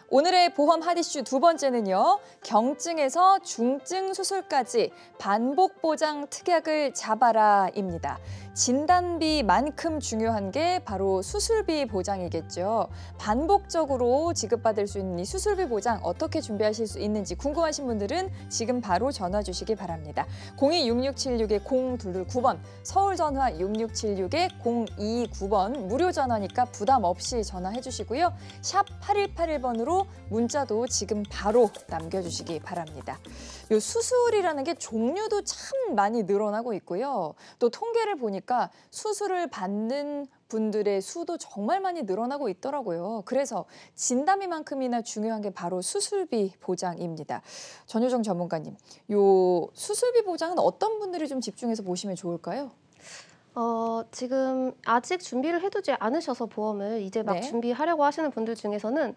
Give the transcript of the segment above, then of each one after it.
오늘의 보험 핫이슈 두 번째는요. 경증에서 중증 수술까지 반복 보장 특약을 잡아라입니다. 진단비만큼 중요한 게 바로 수술비 보장이겠죠. 반복적으로 지급받을 수 있는 이 수술비 보장 어떻게 준비하실 수 있는지 궁금하신 분들은 지금 바로 전화 주시기 바랍니다. 02-6676-0229번, 서울 전화 6676-0229번, 무료 전화니까 부담 없이 전화해 주시고요. 샵 8181번으로 문자도 지금 바로 남겨주시기 바랍니다. 요 수술이라는 게 종류도 참 많이 늘어나고 있고요. 또 통계를 보니까 수술을 받는 분들의 수도 정말 많이 늘어나고 있더라고요. 그래서 진단비만큼이나 중요한 게 바로 수술비 보장입니다. 전효정 전문가님, 요 수술비 보장은 어떤 분들이 좀 집중해서 보시면 좋을까요? 지금 아직 준비를 해두지 않으셔서 보험을 이제 막 네. 준비하려고 하시는 분들 중에서는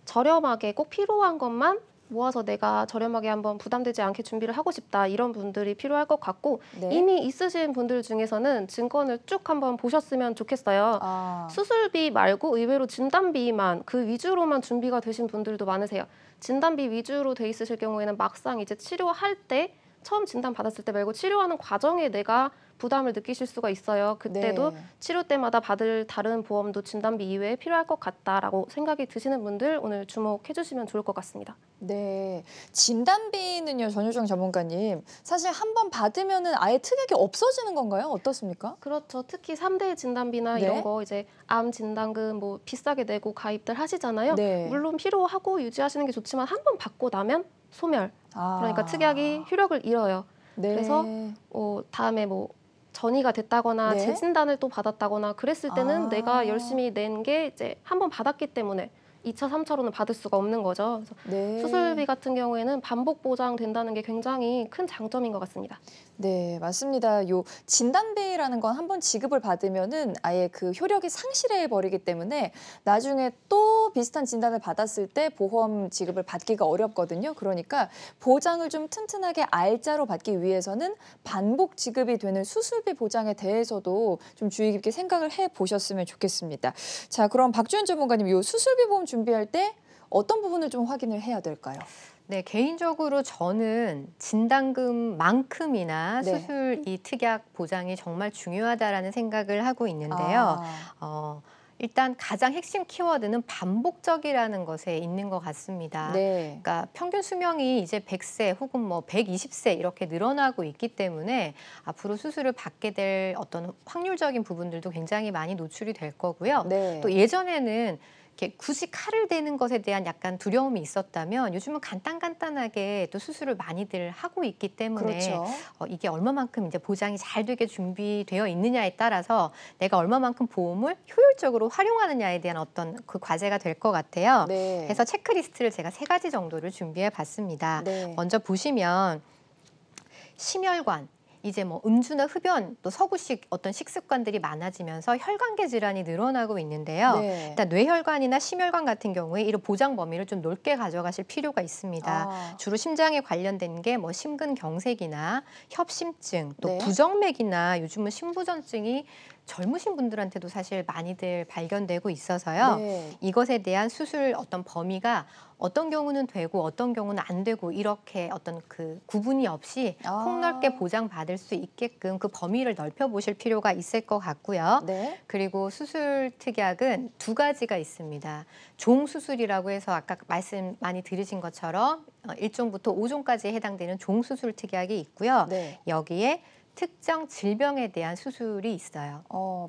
저렴하게 꼭 필요한 것만 모아서 내가 저렴하게 한번 부담되지 않게 준비를 하고 싶다, 이런 분들이 필요할 것 같고, 네. 이미 있으신 분들 중에서는 증권을 쭉 한번 보셨으면 좋겠어요. 아, 수술비 말고 의외로 진단비만 그 위주로만 준비가 되신 분들도 많으세요. 진단비 위주로 돼 있으실 경우에는 막상 이제 치료할 때, 처음 진단 받았을 때 말고 치료하는 과정에 내가 부담을 느끼실 수가 있어요. 그때도 네. 치료 때마다 받을 다른 보험도 진단비 이외에 필요할 것 같다라고 생각이 드시는 분들 오늘 주목해 주시면 좋을 것 같습니다. 네. 진단비는요, 전효정 전문가님, 사실 한 번 받으면은 아예 특약이 없어지는 건가요? 어떻습니까? 그렇죠. 특히 3대 진단비나 네. 이런 거 이제 암 진단금 뭐 비싸게 내고 가입들 하시잖아요. 네. 물론 필요하고 유지하시는 게 좋지만 한 번 받고 나면 소멸. 그러니까 특약이 효력을 잃어요. 네. 그래서 다음에 뭐 전이가 됐다거나 네. 재진단을 또 받았다거나 그랬을 때는 내가 아. 열심히 낸 게 이제 한 번 받았기 때문에 2차, 3차로는 받을 수가 없는 거죠. 그래서 네. 수술비 같은 경우에는 반복 보장된다는 게 굉장히 큰 장점인 것 같습니다. 네, 맞습니다. 요 진단비라는 건 한 번 지급을 받으면은 아예 그 효력이 상실해 버리기 때문에 나중에 또 비슷한 진단을 받았을 때 보험 지급을 받기가 어렵거든요. 그러니까 보장을 좀 튼튼하게 알짜로 받기 위해서는 반복 지급이 되는 수술비 보장에 대해서도 좀 주의 깊게 생각을 해 보셨으면 좋겠습니다. 자, 그럼 박주현 전문가님, 요 수술비 보험 준비할 때 어떤 부분을 좀 확인을 해야 될까요? 네, 개인적으로 저는 진단금만큼이나 네. 수술 이 특약 보장이 정말 중요하다라는 생각을 하고 있는데요. 일단 가장 핵심 키워드는 반복적이라는 것에 있는 것 같습니다. 네. 그러니까 평균 수명이 이제 100세 혹은 뭐 120세 이렇게 늘어나고 있기 때문에 앞으로 수술을 받게 될 어떤 확률적인 부분들도 굉장히 많이 노출이 될 거고요. 네. 또 예전에는 이렇게 굳이 칼을 대는 것에 대한 약간 두려움이 있었다면 요즘은 간단하게 또 수술을 많이들 하고 있기 때문에 그렇죠. 이게 얼마만큼 이제 보장이 잘 되게 준비되어 있느냐에 따라서 내가 얼마만큼 보험을 효율적으로 활용하느냐에 대한 어떤 그 과제가 될 것 같아요. 네. 그래서 체크리스트를 제가 3가지 정도를 준비해 봤습니다. 네. 먼저 보시면 심혈관, 이제 뭐 음주나 흡연, 또 서구식 어떤 식습관들이 많아지면서 혈관계 질환이 늘어나고 있는데요. 네. 일단 뇌혈관이나 심혈관 같은 경우에 이런 보장 범위를 좀 넓게 가져가실 필요가 있습니다. 주로 심장에 관련된 게 뭐 심근경색이나 협심증, 또 네. 부정맥이나 요즘은 심부전증이 젊으신 분들한테도 사실 많이들 발견되고 있어서요. 네. 이것에 대한 수술 어떤 범위가 어떤 경우는 되고 어떤 경우는 안 되고 이렇게 어떤 그 구분이 없이 폭넓게 보장받을 수 있게끔 그 범위를 넓혀보실 필요가 있을 것 같고요. 네. 그리고 수술 특약은 2가지가 있습니다. 종수술이라고 해서 아까 말씀 많이 들으신 것처럼 1종부터 5종까지 해당되는 종수술 특약이 있고요. 네. 여기에 특정 질병에 대한 수술이 있어요.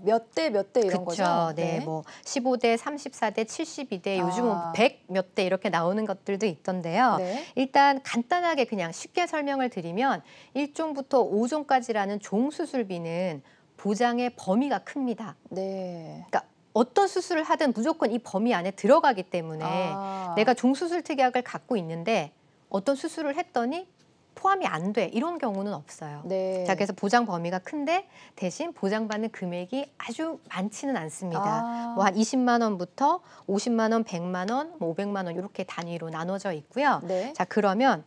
몇 대 이런 그쵸. 거죠? 네, 뭐 15대, 34대, 72대, 요즘은 100 몇 대 이렇게 나오는 것들도 있던데요. 네. 일단 간단하게 그냥 쉽게 설명을 드리면 1종부터 5종까지라는 종수술비는 보장의 범위가 큽니다. 네. 그러니까 어떤 수술을 하든 무조건 이 범위 안에 들어가기 때문에 내가 종수술 특약을 갖고 있는데 어떤 수술을 했더니 포함이 안 돼, 이런 경우는 없어요. 네. 자, 그래서 보장 범위가 큰데 대신 보장받는 금액이 아주 많지는 않습니다. 뭐 한 20만 원부터 50만 원, 100만 원, 뭐 500만 원 이렇게 단위로 나눠져 있고요. 네. 자, 그러면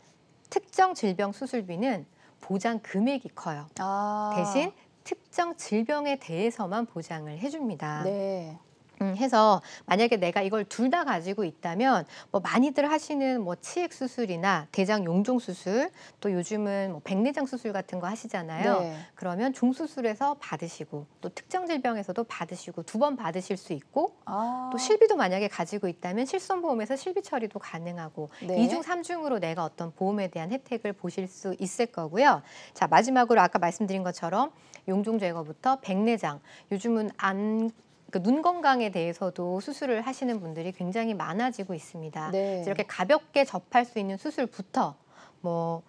특정 질병 수술비는 보장 금액이 커요. 대신 특정 질병에 대해서만 보장을 해줍니다. 네. 해서 만약에 내가 이걸 둘 다 가지고 있다면 뭐 많이들 하시는 뭐 치액 수술이나 대장 용종 수술, 또 요즘은 뭐 백내장 수술 같은 거 하시잖아요. 네. 그러면 종수술에서 받으시고 또 특정 질병에서도 받으시고 2번 받으실 수 있고 아. 또 실비도 만약에 가지고 있다면 실손보험에서 실비 처리도 가능하고 네. 2중, 3중으로 내가 어떤 보험에 대한 혜택을 보실 수 있을 거고요. 자, 마지막으로 아까 말씀드린 것처럼 용종 제거부터 백내장, 요즘은 눈 건강에 대해서도 수술을 하시는 분들이 굉장히 많아지고 있습니다. 네. 그래서 이렇게 가볍게 접할 수 있는 수술부터 뭐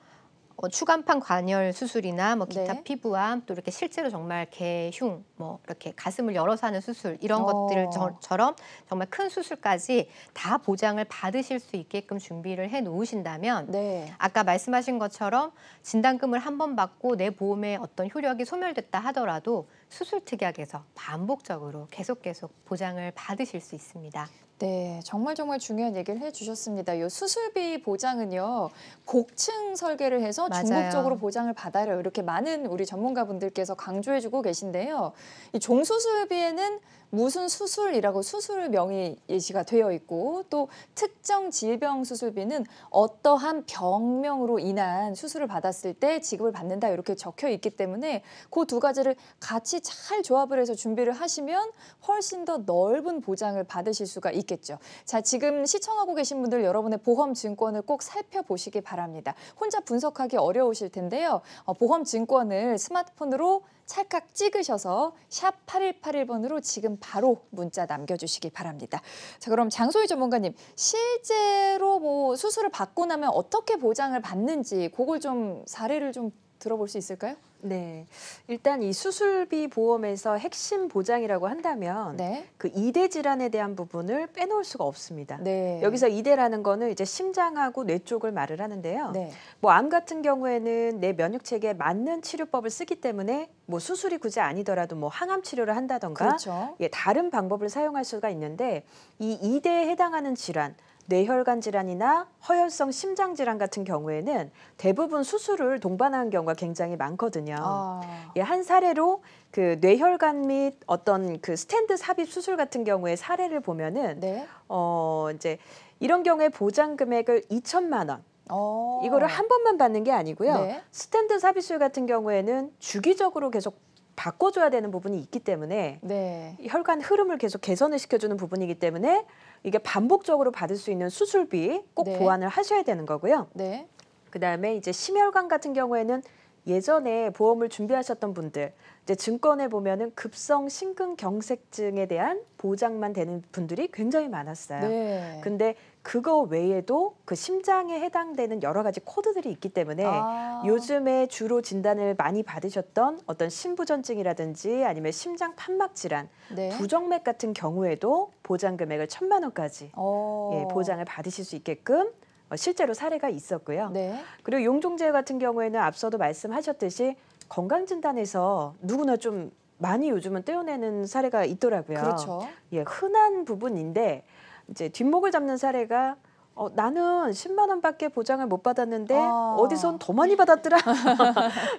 추간판 관열 수술이나 뭐 기타 네. 피부암, 또 이렇게 실제로 정말 개흉, 뭐 이렇게 가슴을 열어서 하는 수술 이런 것들처럼 정말 큰 수술까지 다 보장을 받으실 수 있게끔 준비를 해 놓으신다면 네. 아까 말씀하신 것처럼 진단금을 한 번 받고 내 보험의 어떤 효력이 소멸됐다 하더라도 수술 특약에서 반복적으로 계속 보장을 받으실 수 있습니다. 네, 정말 중요한 얘기를 해주셨습니다. 요 수술비 보장은요, 고층 설계를 해서 맞아요. 중복적으로 보장을 받아요. 이렇게 많은 우리 전문가분들께서 강조해주고 계신데요. 이 종수술비에는 무슨 수술이라고 수술명이 예시가 되어 있고, 또 특정 질병 수술비는 어떠한 병명으로 인한 수술을 받았을 때 지급을 받는다 이렇게 적혀 있기 때문에 그 두 가지를 같이 잘 조합을 해서 준비를 하시면 훨씬 더 넓은 보장을 받으실 수가 있겠죠. 자, 지금 시청하고 계신 분들 여러분의 보험 증권을 꼭 살펴보시기 바랍니다. 혼자 분석하기 어려우실 텐데요. 보험 증권을 스마트폰으로 찰칵 찍으셔서 샵 8181번으로 지금 바로 문자 남겨주시기 바랍니다. 자, 그럼 장소희 전문가님, 실제로 뭐 수술을 받고 나면 어떻게 보장을 받는지 그걸 좀 사례를 좀 들어볼 수 있을까요? 네, 일단 이 수술비 보험에서 핵심 보장이라고 한다면 네. 그 이대 질환에 대한 부분을 빼놓을 수가 없습니다. 네. 여기서 이대라는 거는 이제 심장하고 뇌 쪽을 말을 하는데요. 네. 뭐 암 같은 경우에는 내 면역 체계에 맞는 치료법을 쓰기 때문에 뭐 수술이 굳이 아니더라도 뭐 항암 치료를 한다던가 그렇죠. 예, 다른 방법을 사용할 수가 있는데 이 이대에 해당하는 질환, 뇌혈관 질환이나 허혈성 심장 질환 같은 경우에는 대부분 수술을 동반하는 경우가 굉장히 많거든요. 아. 예, 한 사례로 그 뇌혈관 및 어떤 그 스텐트 삽입 수술 같은 경우에 사례를 보면은 네. 이제 이런 경우에 보장 금액을 2천만 원. 이거를 한 번만 받는 게 아니고요. 네. 스텐트 삽입술 같은 경우에는 주기적으로 계속 바꿔줘야 되는 부분이 있기 때문에 네. 혈관 흐름을 계속 개선을 시켜주는 부분이기 때문에 이게 반복적으로 받을 수 있는 수술비 꼭 네. 보완을 하셔야 되는 거고요. 네. 그다음에 이제 심혈관 같은 경우에는 예전에 보험을 준비하셨던 분들 이제 증권에 보면은 급성 심근경색증에 대한 보장만 되는 분들이 굉장히 많았어요. 네. 근데 그거 외에도 그 심장에 해당되는 여러 가지 코드들이 있기 때문에 아. 요즘에 주로 진단을 많이 받으셨던 어떤 심부전증이라든지 아니면 심장 판막 질환, 네. 부정맥 같은 경우에도 보장 금액을 1,000만 원까지 예, 보장을 받으실 수 있게끔 실제로 사례가 있었고요. 네. 그리고 용종제 같은 경우에는 앞서도 말씀하셨듯이 건강진단에서 누구나 좀 많이 요즘은 떼어내는 사례가 있더라고요. 그렇죠. 예, 흔한 부분인데 이제 뒷목을 잡는 사례가 나는 10만 원밖에 보장을 못 받았는데 어디선 더 많이 받았더라.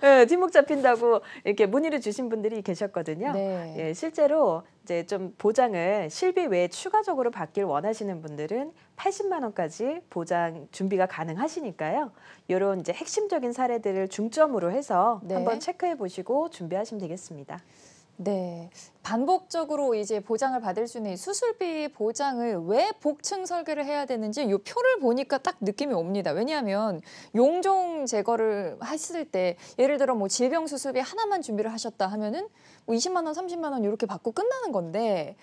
예, 뒷목 잡힌다고 이렇게 문의를 주신 분들이 계셨거든요. 네. 예, 실제로 이제 좀 보장을 실비 외에 추가적으로 받길 원하시는 분들은 80만 원까지 보장 준비가 가능하시니까요. 이런 이제 핵심적인 사례들을 중점으로 해서 네. 한번 체크해 보시고 준비하시면 되겠습니다. 네. 반복적으로 이제 보장을 받을 수 있는 이 수술비 보장을 왜 복층 설계를 해야 되는지 이 표를 보니까 딱 느낌이 옵니다. 왜냐하면 용종 제거를 했을 때 예를 들어 뭐 질병 수술비 하나만 준비를 하셨다 하면은 뭐 20만 원, 30만 원 이렇게 받고 끝나는 건데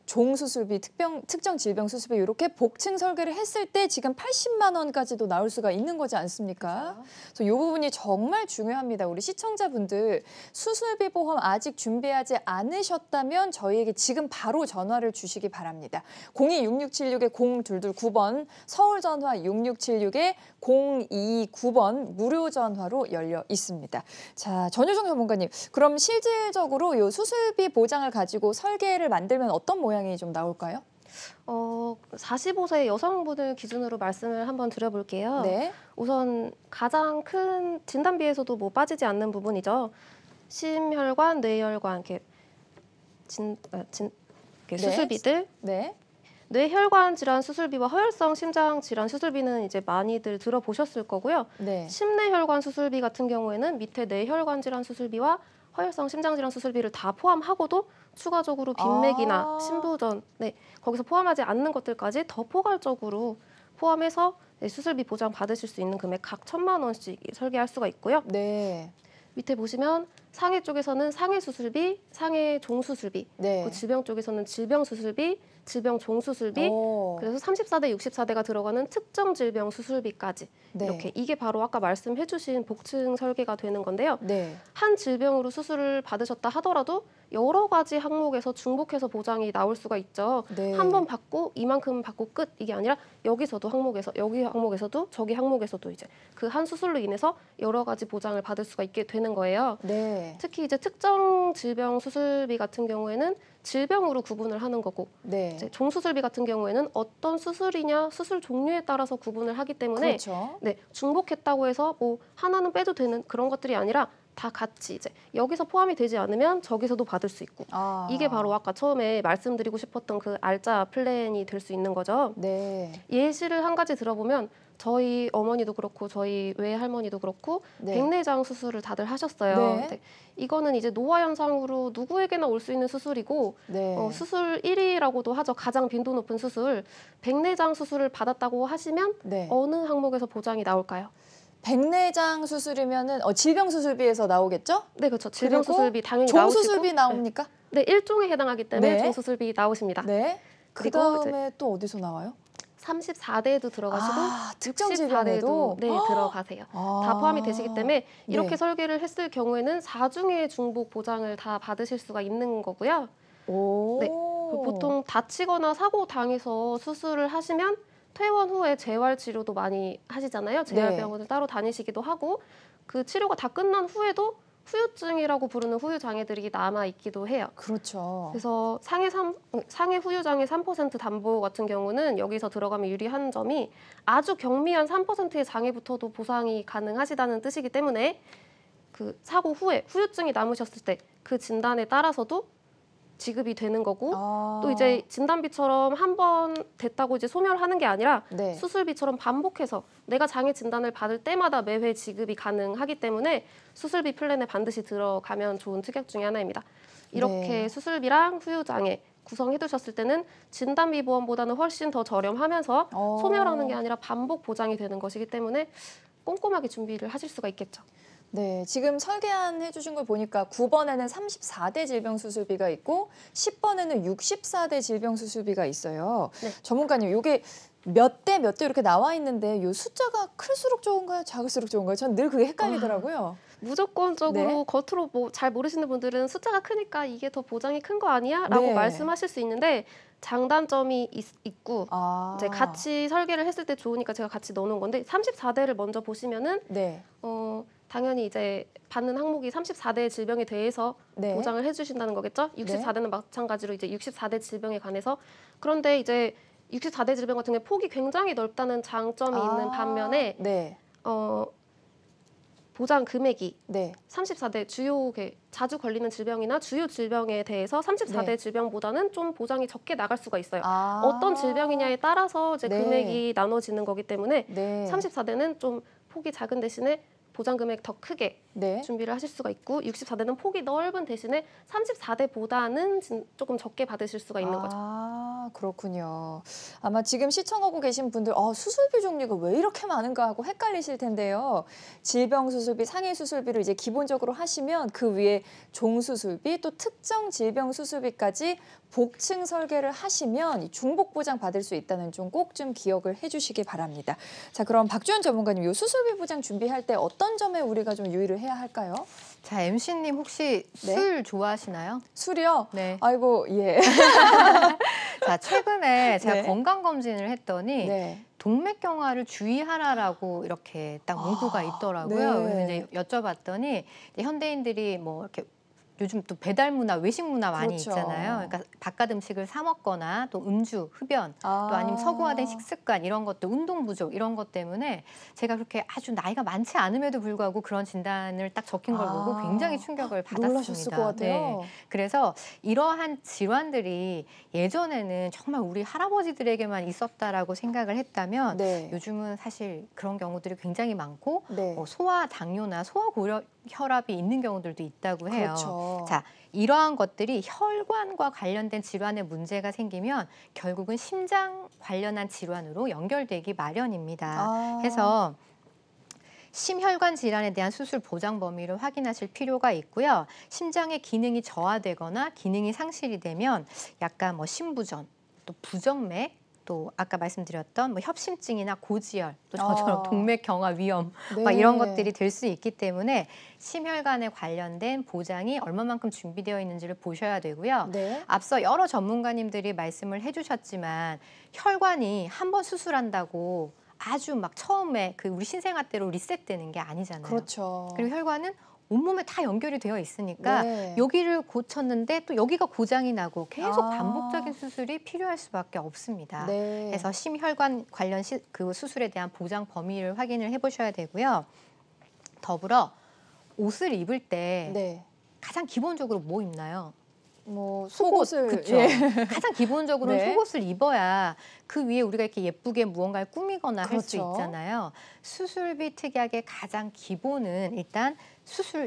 종수술비, 특정 질병 수술비 이렇게 복층 설계를 했을 때 지금 80만 원까지도 나올 수가 있는 거지 않습니까? 그래서 이 부분이 정말 중요합니다. 우리 시청자분들 수술비 보험 아직 준비하지 않으셨다면 저희에게 지금 바로 전화를 주시기 바랍니다. 02-6676-0229번 서울 전화 6676-0229번 무료 전화로 열려 있습니다. 자, 전효정 전문가님, 그럼 실질적으로 이 수술비 보장을 가지고 설계를 만들면 어떤 모양이 좀 나올까요? 45세 여성분을 기준으로 말씀을 한번 드려볼게요. 네. 우선 가장 큰 진단비에서도 뭐 빠지지 않는 부분이죠. 심혈관, 뇌혈관 이렇게 이렇게 수술비들. 네. 뇌혈관 질환 수술비와 허혈성 심장 질환 수술비는 이제 많이들 들어보셨을 거고요. 네. 심내혈관 수술비 같은 경우에는 밑에 뇌혈관 질환 수술비와 허혈성 심장 질환 수술비를 다 포함하고도 추가적으로 빈맥이나 신부전, 네, 거기서 포함하지 않는 것들까지 더 포괄적으로 포함해서 수술비 보장 받으실 수 있는 금액 각 1,000만 원씩 설계할 수가 있고요. 네. 밑에 보시면 상해 쪽에서는 상해 수술비, 상해 종수술비, 네. 그 질병 쪽에서는 질병 수술비, 질병 종수술비, 오. 그래서 34대, 64대가 들어가는 특정 질병 수술비까지 네. 이렇게 이게 바로 아까 말씀해주신 복층 설계가 되는 건데요. 네. 한 질병으로 수술을 받으셨다 하더라도 여러 가지 항목에서 중복해서 보장이 나올 수가 있죠. 네. 한 번 받고 이만큼 받고 끝 이게 아니라 여기서도 항목에서 여기 항목에서도 저기 항목에서도 이제 그 한 수술로 인해서 여러 가지 보장을 받을 수가 있게 되는 거예요. 네. 특히 이제 특정 질병 수술비 같은 경우에는 질병으로 구분을 하는 거고 네. 이제 종수술비 같은 경우에는 어떤 수술이냐 수술 종류에 따라서 구분을 하기 때문에 그렇죠. 네, 중복했다고 해서 뭐 하나는 빼도 되는 그런 것들이 아니라 다 같이 이제 여기서 포함이 되지 않으면 저기서도 받을 수 있고 아. 이게 바로 아까 처음에 말씀드리고 싶었던 그 알짜 플랜이 될 수 있는 거죠. 네. 예시를 한 가지 들어보면 저희 어머니도 그렇고 저희 외할머니도 그렇고 네. 백내장 수술을 다들 하셨어요. 네. 근데 이거는 이제 노화 현상으로 누구에게나 올 수 있는 수술이고 네. 수술 1위라고도 하죠. 가장 빈도 높은 수술. 백내장 수술을 받았다고 하시면 네. 어느 항목에서 보장이 나올까요? 백내장 수술이면은 질병 수술비에서 나오겠죠? 네, 그렇죠. 질병 그리고 수술비 당연히 나오시고 종수술비 나옵니까? 네, 일종에 해당하기 때문에 네. 종수술비 나오십니다. 네. 그리고 그다음에 또 어디서 나와요? 34대에도 들어가시고 특정 64대도 질병에도 네, 들어가세요. 아. 다 포함이 되시기 때문에 이렇게 네. 설계를 했을 경우에는 4중의 중복 보장을 다 받으실 수가 있는 거고요. 오. 네. 그리고 보통 다치거나 사고 당해서 수술을 하시면 퇴원 후에 재활 치료도 많이 하시잖아요. 재활병원을 따로 다니시기도 하고 그 치료가 다 끝난 후에도 후유증이라고 부르는 후유 장애들이 남아 있기도 해요. 그렇죠. 그래서 상해 후유 장애 3% 담보 같은 경우는 여기서 들어가면 유리한 점이 아주 경미한 3%의 장애부터도 보상이 가능하시다는 뜻이기 때문에 그 사고 후에 후유증이 남으셨을 때 그 진단에 따라서도 지급이 되는 거고 또 이제 진단비처럼 한 번 됐다고 이제 소멸하는 게 아니라 네. 수술비처럼 반복해서 내가 장애 진단을 받을 때마다 매회 지급이 가능하기 때문에 수술비 플랜에 반드시 들어가면 좋은 특약 중에 하나입니다. 이렇게 네. 수술비랑 후유장애 구성해 두셨을 때는 진단비 보험보다는 훨씬 더 저렴하면서 소멸하는 게 아니라 반복 보장이 되는 것이기 때문에 꼼꼼하게 준비를 하실 수가 있겠죠. 네, 지금 설계안 해주신 걸 보니까 9번에는 34대 질병 수술비가 있고 10번에는 64대 질병 수술비가 있어요. 네. 전문가님, 이게 몇 대 이렇게 나와 있는데 이 숫자가 클수록 좋은가요? 작을수록 좋은가요? 전 늘 그게 헷갈리더라고요. 무조건적으로 네. 겉으로 뭐 잘 모르시는 분들은 숫자가 크니까 이게 더 보장이 큰 거 아니야? 라고 네. 말씀하실 수 있는데 장단점이 있고 이제 같이 설계를 했을 때 좋으니까 제가 같이 넣어놓은 건데 34대를 먼저 보시면은 네. 당연히 이제 받는 항목이 34대 질병에 대해서 네. 보장을 해주신다는 거겠죠. 64대는 마찬가지로 이제 64대 질병에 관해서 그런데 이제 64대 질병 같은 경우에 폭이 굉장히 넓다는 장점이 있는 반면에 네. 보장 금액이 네. 34대 주요 자주 걸리는 질병이나 주요 질병에 대해서 34대 네. 질병보다는 좀 보장이 적게 나갈 수가 있어요. 아. 어떤 질병이냐에 따라서 이제 네. 금액이 나눠지는 거기 때문에 네. 34대는 좀 폭이 작은 대신에 보장 금액 더 크게 네. 준비를 하실 수가 있고 64대는 폭이 넓은 대신에 34대보다는 조금 적게 받으실 수가 있는 거죠. 아, 그렇군요. 아마 지금 시청하고 계신 분들 수술비 종류가 왜 이렇게 많은가 하고 헷갈리실 텐데요. 질병 수술비, 상해 수술비를 이제 기본적으로 하시면 그 위에 종수술비 또 특정 질병 수술비까지 복층 설계를 하시면 이 중복 보장 받을 수 있다는 점 꼭 좀 기억을 해주시기 바랍니다. 자, 그럼 박주연 전문가님, 이 수술비 보장 준비할 때 어떤 점에 우리가 좀 유의를 해야 할까요? 자, MC님 혹시 네? 술 좋아하시나요? 술이요? 네. 아이고, 예. 자, 최근에 제가 네. 건강검진을 했더니 네. 동맥경화를 주의하라라고 이렇게 딱 문구가 있더라고요. 네. 그래서 이제 여쭤봤더니 이제 현대인들이 뭐 이렇게 요즘 또 배달 문화, 외식 문화 많이 그렇죠. 있잖아요. 그러니까 바깥 음식을 사 먹거나 또 음주, 흡연, 또 아니면 서구화된 식습관 이런 것들, 운동 부족 이런 것 때문에 제가 그렇게 아주 나이가 많지 않음에도 불구하고 그런 진단을 딱 적힌 걸 보고 굉장히 충격을 받았습니다. 놀라셨을 것 같아요. 네. 그래서 이러한 질환들이 예전에는 정말 우리 할아버지들에게만 있었다라고 생각을 했다면 네. 요즘은 사실 그런 경우들이 굉장히 많고 네. 소아 당뇨나 소아고려 혈압이 있는 경우들도 있다고 해요. 그렇죠. 자, 이러한 것들이 혈관과 관련된 질환에 문제가 생기면 결국은 심장 관련한 질환으로 연결되기 마련입니다. 해서 심혈관 질환에 대한 수술 보장 범위를 확인하실 필요가 있고요. 심장의 기능이 저하되거나 기능이 상실이 되면 약간 뭐 심부전, 또 부정맥, 또 아까 말씀드렸던 뭐 협심증이나 고지혈, 또 저처럼 동맥 경화 위험 네. 막 이런 것들이 될 수 있기 때문에 심혈관에 관련된 보장이 얼마만큼 준비되어 있는지를 보셔야 되고요. 네. 앞서 여러 전문가님들이 말씀을 해주셨지만 혈관이 한 번 수술한다고 아주 막 처음에 그 우리 신생아 때로 리셋되는 게 아니잖아요. 그렇죠. 그리고 혈관은 온몸에 다 연결이 되어 있으니까 네. 여기를 고쳤는데 또 여기가 고장이 나고 계속 아. 반복적인 수술이 필요할 수밖에 없습니다. 네. 그래서 심혈관 관련 그 수술에 대한 보장 범위를 확인을 해보셔야 되고요. 더불어 옷을 입을 때 네. 가장 기본적으로 뭐 입나요? 뭐 속옷, 속옷을 그쵸? 예. 가장 기본적으로는 네. 속옷을 입어야 그 위에 우리가 이렇게 예쁘게 무언가를 꾸미거나 할 수 그렇죠. 있잖아요. 수술비 특약의 가장 기본은 일단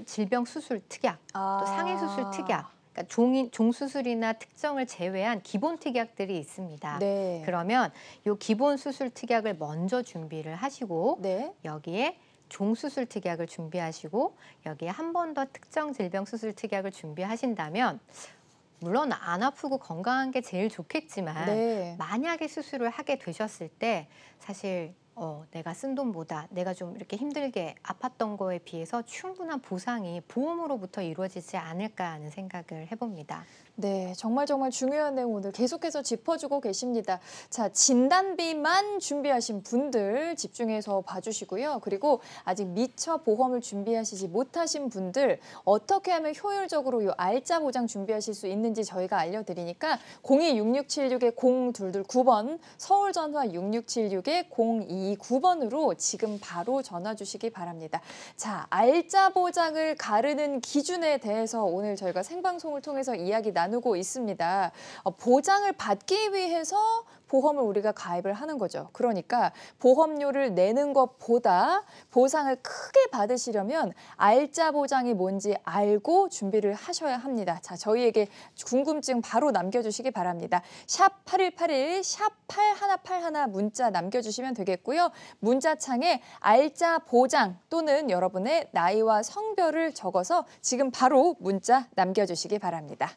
질병 수술 특약, 또 상해 수술 특약, 그러니까 종수술이나 특정을 제외한 기본 특약들이 있습니다. 네. 그러면 이 기본 수술 특약을 먼저 준비를 하시고 네. 여기에 종수술 특약을 준비하시고 여기에 한 번 더 특정 질병 수술 특약을 준비하신다면 물론 안 아프고 건강한 게 제일 좋겠지만 네. 만약에 수술을 하게 되셨을 때 사실 내가 쓴 돈보다 내가 좀 이렇게 힘들게 아팠던 거에 비해서 충분한 보상이 보험으로부터 이루어지지 않을까 하는 생각을 해봅니다. 네, 정말 중요한 내용 오늘 계속해서 짚어주고 계십니다. 자, 진단비만 준비하신 분들 집중해서 봐주시고요. 그리고 아직 미처 보험을 준비하시지 못하신 분들 어떻게 하면 효율적으로 이 알짜 보장 준비하실 수 있는지 저희가 알려드리니까 02-6676-0229번 서울 전화 6676-0229번으로 지금 바로 전화 주시기 바랍니다. 자, 알짜 보장을 가르는 기준에 대해서 오늘 저희가 생방송을 통해서 이야기 나누고 있습니다. 보장을 받기 위해서 보험을 우리가 가입을 하는 거죠. 그러니까 보험료를 내는 것보다 보상을 크게 받으시려면 알짜 보장이 뭔지 알고 준비를 하셔야 합니다. 자, 저희에게 궁금증 바로 남겨주시기 바랍니다. 샵 8181, 샵 8181 문자 남겨주시면 되겠고요. 문자창에 알짜 보장 또는 여러분의 나이와 성별을 적어서 지금 바로 문자 남겨주시기 바랍니다.